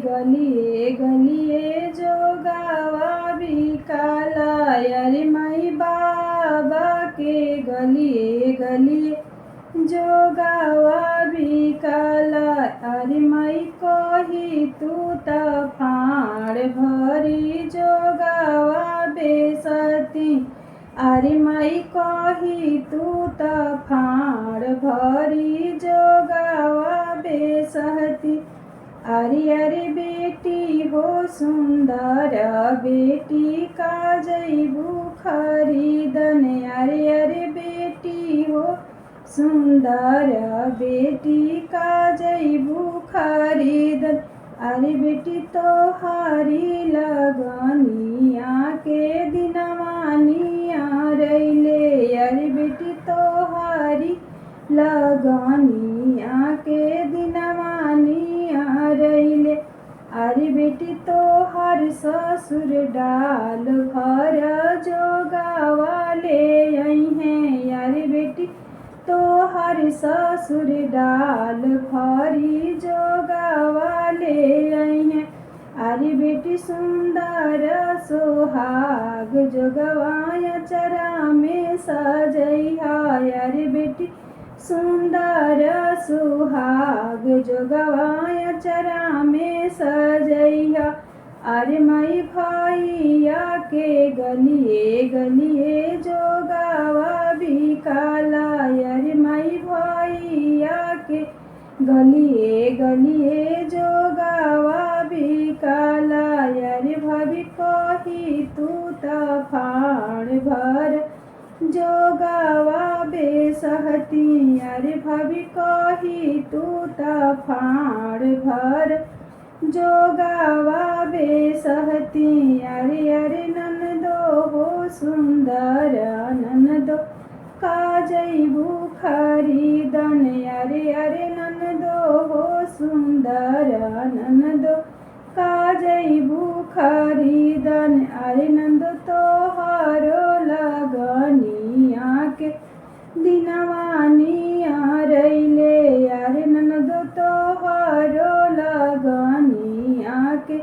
गलिए गलिए जोगावा भी काला। अरे माई बाबा के गलिए गलिए जोगावा भी काला। अरे माई कही तू त फाड़ भरी जोगावा बेसती। अरे माई कही तू त फाड़ भरी जोगावा बेसती। अरे अरे बेटी हो सुंदर बेटी का जैबू खरीदन। अरे अरे बेटी हो सुंदर बेटी का जैबू खरीदन। अरे बेटी तो हरी लगनिया के दिनवानिया रैले। अरे बेटी तो हरी लगनिया के दिनवानिया रैले। अरे बेटी तो हर ससुर डाल भर जोगावा ले आई हैं। अरे बेटी तो हर ससुर डाल भरी जोगावा ले आई हैं। अरे बेटी सुंदर सोहाग जोगवाया चरा में सजैहा। अरे बेटी सुंदर सुहाग जोगवाया चरा में सजैहा। अरे माई भैया के गलिए गलिए जोगावा भी काला। अरे माई भैया के गलिए गलिए जोगावा भी काला। अरे भाभी कही तू त फाड़ भर जोगावा बेसहती। अरे भाभी कही तू त फाड़ भर जोगावा बेसहती। अरे अरे ननदो हो सुंदर ननदो का जैबू खरीदन। अरे अरे ननदो हो सुंदर ननदो का जैबू खरीदन। अरे नंदो तो हरो लगनिया के दिनवानिया रैले। अरे ननदो तो हरो लगनिया के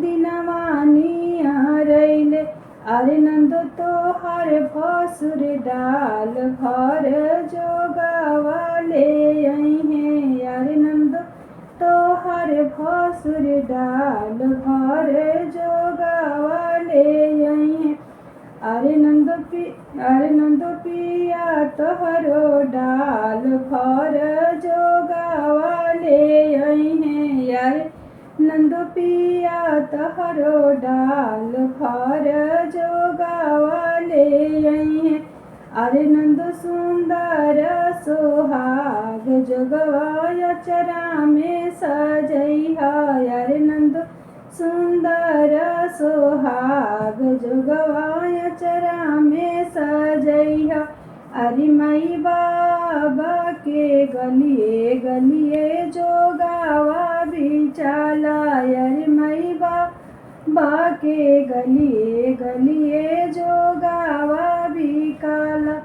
दिनवानिया रैले। अरे नंदो तो हर भसुर डाल भर जोगावा ले आई हैं। अरे नंदो तो हर भसुर डाल भर जोगावा ले आई हैं। अरे नंदो पिया तोहरो डाल भर जोगावा ले आई हैं। अरे नंदो पिया तोहरो डाल भर जोगावा ले आई हैं। अरे नंदो सुंदर सोहाग जोगवाया चरा में सजैहा। अरे नंदो सुंदर सोहाग जोगवाया चरा में सजैहा। अरे माई बाबा के गलिए गलिए जोगावा भी चाला। अरे माई बाबा के गलिए गलिए जोगावा भी काला।